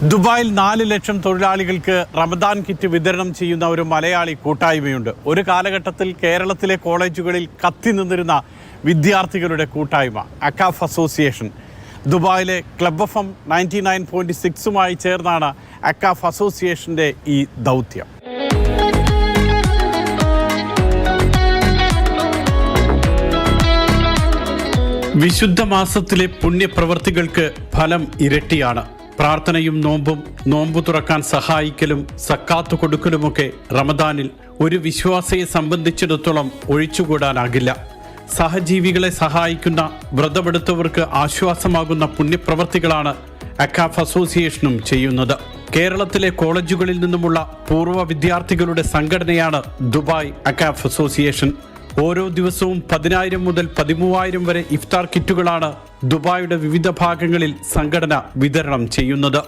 ദുബായിൽ 4 ലക്ഷം തൊഴിലാളികൾക്ക് റമദാൻ കിറ്റ് വിതരണം ചെയ്യുന്ന ഒരു മലയാളി കൂട്ടായ്മയുണ്ട്. ഒരു കാലഘട്ടത്തിൽ കേരളത്തിലെ കോളേജുകളിൽ കത്തി നിന്നിരുന്ന വിദ്യാർത്ഥികളുടെ കൂട്ടായ്മ അക്കാഫ് അസോസിയേഷൻ. ദുബായിലെ ക്ലബ് FM 99.6 ചേർന്നാണ് അക്കാഫ് അസോസിയേഷൻ്റെ ഈ ദൗത്യം. വിശുദ്ധ മാസത്തിലെ പുണ്യപ്രവർത്തികൾക്ക് ഫലം ഇരട്ടിയാണ്. പ്രാർത്ഥനയും നോമ്പു തുറക്കാൻ സഹായിക്കലും സക്കാത്ത് കൊടുക്കലുമൊക്കെ റമദാനിൽ ഒരു വിശ്വാസിയെ സംബന്ധിച്ചിടത്തോളം ഒഴിച്ചുകൂടാനാകില്ല. സഹജീവികളെ സഹായിക്കുന്ന, വ്രതമെടുത്തവർക്ക് ആശ്വാസമാകുന്ന പുണ്യപ്രവർത്തികളാണ് അക്കാഫ് അസോസിയേഷനും ചെയ്യുന്നത്. കേരളത്തിലെ കോളേജുകളിൽ നിന്നുമുള്ള പൂർവ്വ വിദ്യാർത്ഥികളുടെ സംഘടനയാണ് ദുബായ് അക്കാഫ് അസോസിയേഷൻ. ഓരോ ദിവസവും 10,000 മുതൽ 13,000 വരെ ഇഫ്താർ കിറ്റുകളാണ് ദുബായിയുടെ വിവിധ ഭാഗങ്ങളിൽ സംഘടന വിതരണം ചെയ്യുന്നത്.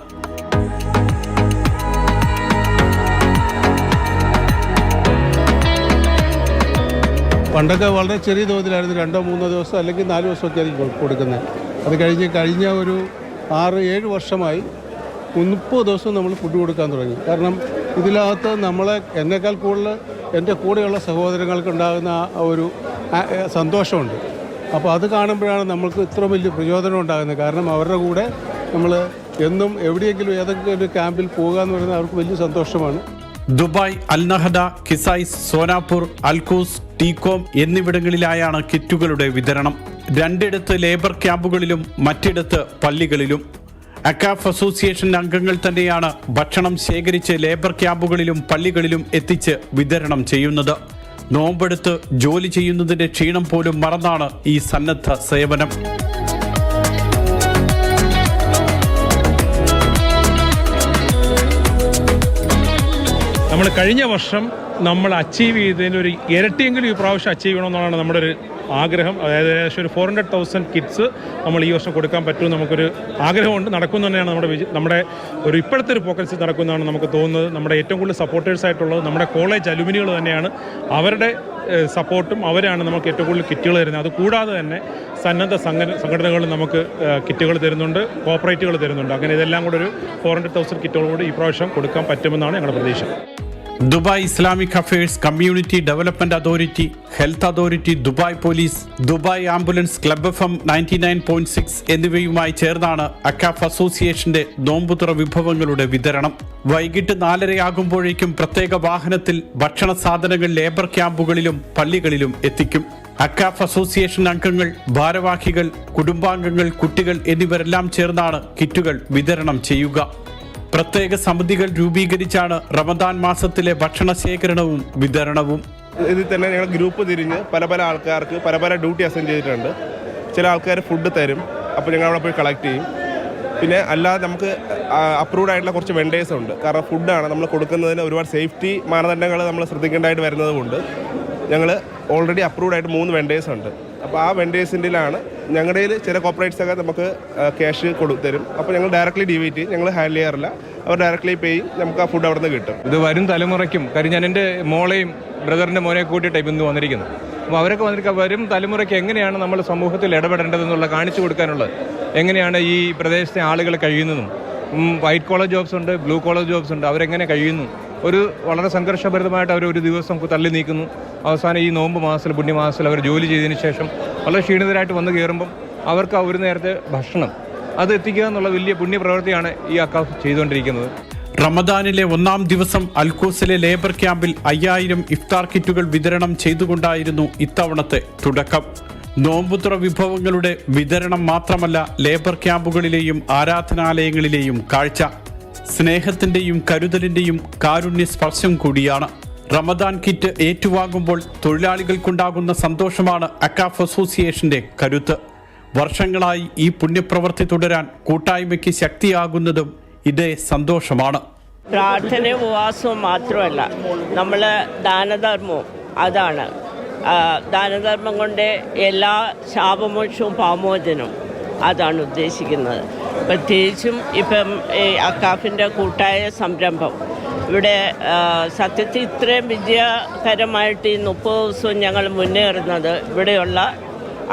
പണ്ടൊക്കെ വളരെ ചെറിയ തോതിലായിരുന്നു, 2-3 ദിവസം അല്ലെങ്കിൽ 4 ദിവസമൊക്കെ ആയിരിക്കും കൊടുക്കുന്നത്. അത് കഴിഞ്ഞ ഒരു 6-7 വർഷമായി 30 ദിവസം നമ്മൾ ഫുഡ് കൊടുക്കാൻ തുടങ്ങി. കാരണം ഇതിനകത്ത് എന്നേക്കാൾ കൂടുതൽ എൻ്റെ കൂടെയുള്ള സഹോദരങ്ങൾക്ക് ഉണ്ടാകുന്ന ഒരു സന്തോഷമുണ്ട്. അപ്പോൾ അത് കാണുമ്പോഴാണ് നമ്മൾക്ക് ഇത്ര വലിയ പ്രചോദനം ഉണ്ടാകുന്നത്. കാരണം അവരുടെ കൂടെ നമ്മൾ എന്നും എവിടെയെങ്കിലും ഏതെങ്കിലും ക്യാമ്പിൽ പോകുക എന്ന് പറയുന്നത് അവർക്ക് വലിയ സന്തോഷമാണ്. ദുബായ്, അൽ നഹദ, കിസൈസ്, സോനാപൂർ, അൽക്കൂസ്, ടീകോം എന്നിവിടങ്ങളിലായാണ് കിറ്റുകളുടെ വിതരണം. 2 ലേബർ ക്യാമ്പുകളിലും മറ്റിടത്ത് പള്ളികളിലും. അക്കാഫ് അസോസിയേഷൻ അംഗങ്ങൾ തന്നെയാണ് ഭക്ഷണം ശേഖരിച്ച് ലേബർ ക്യാമ്പുകളിലും പള്ളികളിലും എത്തിച്ച് വിതരണം ചെയ്യുന്നത്. നോമ്പെടുത്ത് ജോലി ചെയ്യുന്നതിന്റെ ക്ഷീണം പോലും മറന്നാണ് ഈ സന്നദ്ധ സേവനം. നമ്മൾ കഴിഞ്ഞ വർഷം നമ്മൾ അച്ചീവ് ചെയ്തതിന് ഒരു ഇരട്ടിയെങ്കിലും ഈ പ്രാവശ്യം അച്ചീവ് ചെയ്യണമെന്നാണ് നമ്മുടെ ഒരു ആഗ്രഹം. അതായത് ഏകദേശം ഒരു 400,000 കിറ്റ്സ് നമ്മൾ ഈ വർഷം കൊടുക്കാൻ പറ്റുമെന്ന് നമുക്കൊരു ആഗ്രഹമുണ്ട്. നടക്കുന്നു തന്നെയാണ് നമ്മുടെ ഒരു ഇപ്പോഴത്തെ ഒരു ഫോക്കസ് നടക്കുന്നതാണ് നമുക്ക് തോന്നുന്നത്. നമ്മുടെ ഏറ്റവും കൂടുതൽ സപ്പോർട്ടേഴ്സ് ആയിട്ടുള്ളത് നമ്മുടെ കോളേജ് അലുമിനികൾ തന്നെയാണ്. അവരുടെ സപ്പോർട്ടും അവരാണ് നമുക്ക് ഏറ്റവും കൂടുതൽ കിറ്റുകൾ തരുന്നത്. അതുകൂടാതെ തന്നെ സന്നദ്ധ സംഘടനകൾ നമുക്ക് കിറ്റുകൾ തരുന്നുണ്ട്, കോപ്പറേറ്റുകൾ തരുന്നുണ്ട്. അങ്ങനെ ഇതെല്ലാം കൂടെ ഒരു 400,000 കിറ്റുകൾ കൂടി ഈ പ്രാവശ്യം കൊടുക്കാൻ പറ്റുമെന്നാണ് ഞങ്ങളുടെ പ്രതീക്ഷ. Dubai Islamic affairs, community development authority, health authority, Dubai police, Dubai ambulance, club FM 99.6 എന്നിവയുമായി ചേർന്നാണ് അക്കാഫ് അസോസിയേഷന്റെ നോമ്പുതുറ വിഭവങ്ങളുടെ വിതരണം. വൈകിട്ട് 4:30 പ്രത്യേക വാഹനത്തിൽ ഭക്ഷണ സാധനങ്ങൾ ലേബർ ക്യാമ്പുകളിലും പള്ളികളിലും എത്തിക്കും. അക്കാഫ് അസോസിയേഷൻ അംഗങ്ങൾ, ഭാരവാഹികൾ, കുടുംബാംഗങ്ങൾ, കുട്ടികൾ എന്നിവരെല്ലാം ചേർന്നാണ് കിറ്റുകൾ വിതരണം ചെയ്യുക. പ്രത്യേക സമിതികൾ രൂപീകരിച്ചാണ് റമദാൻ മാസത്തിലെ ഭക്ഷണ ശേഖരണവും വിതരണവും. ഇതിൽ തന്നെ ഞങ്ങൾ ഗ്രൂപ്പ് തിരിഞ്ഞ് പല ആൾക്കാർക്ക് പല ഡ്യൂട്ടി അസൈൻ ചെയ്തിട്ടുണ്ട്. ചില ആൾക്കാർ ഫുഡ് തരും, അപ്പോൾ ഞങ്ങൾ അവിടെ പോയി കളക്ട് ചെയ്യും. പിന്നെ അല്ലാതെ നമുക്ക് അപ്രൂവ്ഡ് ആയിട്ടുള്ള കുറച്ച് വെണ്ടേഴ്സ് ഉണ്ട്. കാരണം ഫുഡാണ് നമ്മൾ കൊടുക്കുന്നതിന് ഒരുപാട് സേഫ്റ്റി മാനദണ്ഡങ്ങൾ നമ്മൾ ശ്രദ്ധിക്കേണ്ടതായിട്ട് വരുന്നത് കൊണ്ട് ഞങ്ങൾ ഓൾറെഡി അപ്രൂവ്ഡ് ആയിട്ട് 3 വെണ്ടേഴ്സ് ഉണ്ട്. അപ്പോൾ ആ വെണ്ടേഴ്സിൻ്റെയിലാണ് ഞങ്ങളുടെ ചില കോപ്പറേറ്റ്സൊക്കെ നമുക്ക് ക്യാഷ് തരും. അപ്പോൾ ഞങ്ങൾ ഡയറക്റ്റ്ലി ഡിവൈറ്റ് ചെയ്യും, ഞങ്ങൾ ഹാൻഡിൽ ചെയ്യാറില്ല. അവർ ഡയറക്റ്റ്ലി പേ ചെയ്യും, നമുക്ക് ആ ഫുഡ് അവിടെ നിന്ന് കിട്ടും. ഇത് വരും തലമുറയ്ക്കും, കാര്യം ഞാൻ എൻ്റെ മോളെയും ബ്രദറിൻ്റെ മോനെ കൂട്ടിയിട്ടാണ് ഇന്ന് വന്നിരിക്കുന്നത്. അപ്പോൾ അവരൊക്കെ വരും തലമുറയ്ക്ക് എങ്ങനെയാണ് നമ്മൾ സമൂഹത്തിൽ ഇടപെടേണ്ടതെന്നുള്ള കാണിച്ചു കൊടുക്കാനുള്ളത്, എങ്ങനെയാണ് ഈ പ്രദേശത്തെ ആളുകൾ കഴിയുന്നതും. വൈറ്റ് കോളർ ജോബ്സ് ഉണ്ട്, ബ്ലൂ കോളർ ജോബ്സ് ഉണ്ട്, അവരെങ്ങനെ കഴിയുന്നു. ഒരു വളരെ സംഘർഷഭരിതമായിട്ട് അവർ ഒരു ദിവസം തള്ളി നീക്കുന്നു. അവസാനം ഈ നോമ്പ് മാസത്തിൽ, പുണ്യമാസത്തിൽ അവർ ജോലി ചെയ്തതിന് ശേഷം വളരെ ക്ഷീണിതരായിട്ട് വന്ന് കയറുമ്പം അവർക്ക് ഒരു നേരത്തെ ഭക്ഷണം അത് എത്തിക്കുക എന്നുള്ള വലിയ പുണ്യപ്രവൃത്തിയാണ് ഈ അക്കാഫ് ചെയ്തുകൊണ്ടിരിക്കുന്നത്. റമദാനിലെ 1-ാം ദിവസം അൽക്കൂസിലെ ലേബർ ക്യാമ്പിൽ 5000 ഇഫ്താർ കിറ്റുകൾ വിതരണം ചെയ്തുകൊണ്ടായിരുന്നു ഇത്തവണത്തെ തുടക്കം. നോമ്പുതുറ വിഭവങ്ങളുടെ വിതരണം മാത്രമല്ല ലേബർ ക്യാമ്പുകളിലെയും ആരാധനാലയങ്ങളിലെയും കാഴ്ച സ്നേഹത്തിന്റെയും കരുതലിന്റെയും കാരുണ്യ സ്പർശം കൂടിയാണ്. റമദാൻ കിറ്റ് ഏറ്റുവാങ്ങുമ്പോൾ തൊഴിലാളികൾക്കുണ്ടാകുന്ന സന്തോഷമാണ് അക്കാഫ് അസോസിയേഷന്റെ കരുത്ത്. വർഷങ്ങളായി ഈ പുണ്യപ്രവൃത്തി തുടരാൻ കൂട്ടായ്മയ്ക്ക് ശക്തിയാകുന്നതും ഇതേ സന്തോഷമാണ്. പ്രാർത്ഥനയും ഉപവാസവും മാത്രമല്ല, നമ്മൾ ദാനധർമ്മവും അതാണ്. ദാനധർമ്മം കൊണ്ട് എല്ലാ ശാപമോക്ഷവും പാമോചനവും അതാണ് ഉദ്ദേശിക്കുന്നത്. പ്രത്യേകിച്ചും ഇപ്പം ഈ അക്കാഫിൻ്റെ കൂട്ടായ സംരംഭം ഇവിടെ സത്യത്തിൽ ഇത്രയും വിജയകരമായിട്ട് ഈ 30 ദിവസവും ഞങ്ങൾ മുന്നേറുന്നത് ഇവിടെയുള്ള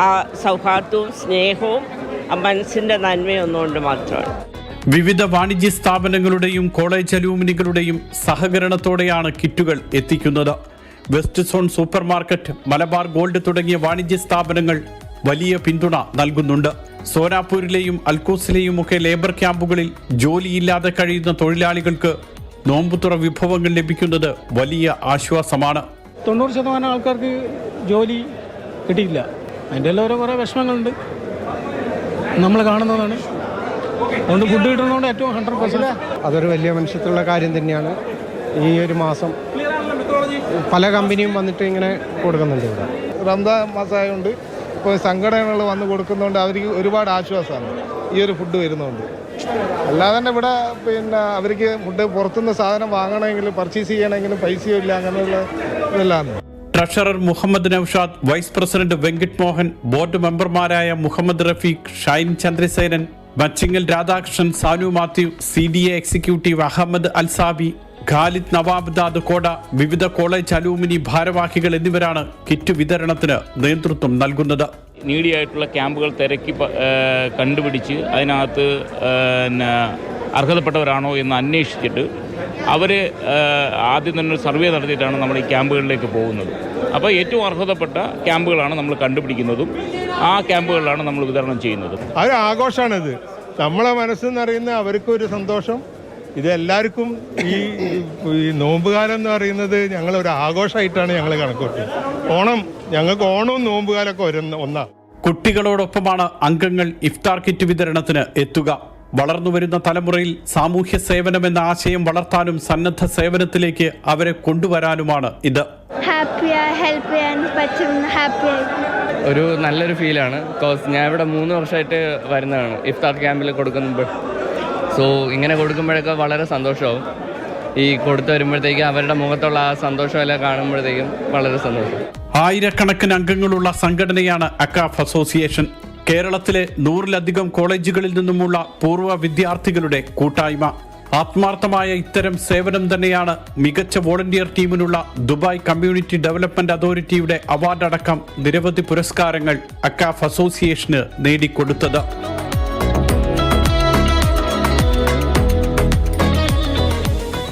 ആ സൗഹാർദ്ദവും സ്നേഹവും ആ മനസ്സിൻ്റെ നന്മയും ഒന്നുകൊണ്ട് മാത്രമാണ്. വിവിധ വാണിജ്യ സ്ഥാപനങ്ങളുടെയും കോളേജ് അലൂമിനികളുടെയും സഹകരണത്തോടെയാണ് കിറ്റുകൾ എത്തിക്കുന്നത്. West zone super market, Malabar gold തുടങ്ങിയ വാണിജ്യ സ്ഥാപനങ്ങൾ വലിയ പിന്തുണ നൽകുന്നുണ്ട്. സോനാപൂരിലെയും അൽക്കൂസിലെയും ഒക്കെ ലേബർ ക്യാമ്പുകളിൽ ജോലിയില്ലാതെ കഴിയുന്ന തൊഴിലാളികൾക്ക് നോമ്പുതുറ വിഭവങ്ങൾ ലഭിക്കുന്നത് വലിയ ആശ്വാസമാണ്. 90% ആൾക്കാർക്ക് ജോലി കിട്ടിയില്ല. അതിൻ്റെ എല്ലാം കുറേ വിഷമങ്ങളുണ്ട്, നമ്മൾ കാണുന്നതാണ്. അതുകൊണ്ട് ഫുഡ് കിട്ടുന്നതുകൊണ്ട് ഏറ്റവും 100% അതൊരു വലിയ മനുഷ്യത്വമുള്ള കാര്യം തന്നെയാണ്. ഈ ഒരു മാസം പല കമ്പനിയും വന്നിട്ട് ഇങ്ങനെ കൊടുക്കുന്നുണ്ട്. ഇവിടെ റംസാൻ മാസമായതുകൊണ്ട് ഇപ്പോൾ സംഘടനകൾ വന്ന് കൊടുക്കുന്നതുകൊണ്ട് അവർക്ക് ഒരുപാട് ആശ്വാസമാണ് ഈ ഒരു ഫുഡ് വരുന്നതുകൊണ്ട്. അല്ലാതെ തന്നെ ഇവിടെ അവർക്ക് ഫുഡ് പുറത്തുനിന്ന് സാധനം വാങ്ങണമെങ്കിലും പർച്ചേസ് ചെയ്യണമെങ്കിലും പൈസയും ഇല്ല, അങ്ങനെയുള്ള ഇതെല്ലാം. Treasurer Muhammad Naushad, vice president Venkit Mohan, board മെമ്പർമാരായ Muhammad Rafeeq, Shine Chandrasenan, Machingal Radhakrishnan, Sanu Mathew, CDA executive Ahmed Alsabi, Khalid Nawabdad കോട, വിവിധ കോളേജ് അലൂമിനി ഭാരവാഹികൾ എന്നിവരാണ് കിറ്റ് വിതരണത്തിന് നേതൃത്വം നൽകുന്നത്. നീഡിയായിട്ടുള്ള ക്യാമ്പുകൾ തിരക്കി കണ്ടുപിടിച്ച് അതിനകത്ത് അർഹതപ്പെട്ടവരാണോ എന്ന് അന്വേഷിച്ചിട്ട് അവർ ആദ്യം തന്നെ ഒരു സർവേ നടത്തിയിട്ടാണ് നമ്മൾ ഈ ക്യാമ്പുകളിലേക്ക് പോകുന്നത്. അപ്പോൾ ഏറ്റവും അർഹതപ്പെട്ട ക്യാമ്പുകളാണ് നമ്മൾ കണ്ടുപിടിക്കുന്നതും ആ ക്യാമ്പുകളിലാണ് നമ്മൾ വിതരണം ചെയ്യുന്നതും. ഒരു ആഘോഷമാണിത്. നമ്മളെ മനസ്സിൽ നിന്നറിയുന്ന അവർക്കൊരു സന്തോഷം. ഇതെല്ലാവർക്കും ഈ നോമ്പുകാലം എന്ന് പറയുന്നത് ഞങ്ങളൊരു ആഘോഷമായിട്ടാണ് ഞങ്ങൾ കണക്കൂട്ടുന്നത്. ഞങ്ങൾക്ക് ഓണവും നോമ്പുകാലമൊക്കെ ഒന്നാണ്. കുട്ടികളോടൊപ്പമാണ് അംഗങ്ങൾ ഇഫ്താർ കിറ്റ് വിതരണത്തിന് എത്തുക. വളർന്നുവരുന്ന തലമുറയിൽ സാമൂഹ്യ സേവനം എന്ന ആശയം വളർത്താനും സന്നദ്ധ സേവനത്തിലേക്ക് അവരെ കൊണ്ടുവരാനുമാണ് ഇത്. ഹെൽപ്പ് ചെയ്യാൻ പറ്റും. ഒരു നല്ലൊരു ഫീലാണ്. ബിക്കോസ് ഞാൻ ഇവിടെ 3 വർഷമായിട്ട് വരുന്നതാണ് ഇഫ്താർ ക്യാമ്പിൽ കൊടുക്കുമ്പോൾ. സോ ഇങ്ങനെ കൊടുക്കുമ്പോഴൊക്കെ വളരെ സന്തോഷമാവും. ഈ കൊടുത്തു വരുമ്പോഴത്തേക്കും അവരുടെ മുഖത്തുള്ള ആ സന്തോഷമെല്ലാം കാണുമ്പോഴത്തേക്കും വളരെ സന്തോഷം. ആയിരക്കണക്കിന് അംഗങ്ങളുള്ള സംഘടനയാണ് അക്കാഫ് അസോസിയേഷൻ. കേരളത്തിലെ 100-ലധികം കോളേജുകളിൽ നിന്നുമുള്ള പൂർവ്വ വിദ്യാർത്ഥികളുടെ കൂട്ടായ്മ. ആത്മാർത്ഥമായ ഇത്തരം സേവനം തന്നെയാണ് മികച്ച വോളണ്ടിയർ ടീമിനുള്ള ദുബായ് കമ്മ്യൂണിറ്റി ഡെവലപ്മെന്റ് അതോറിറ്റിയുടെ അവാർഡടക്കം നിരവധി പുരസ്കാരങ്ങൾ അക്കാഫ് അസോസിയേഷന് നേടിക്കൊടുത്തത്.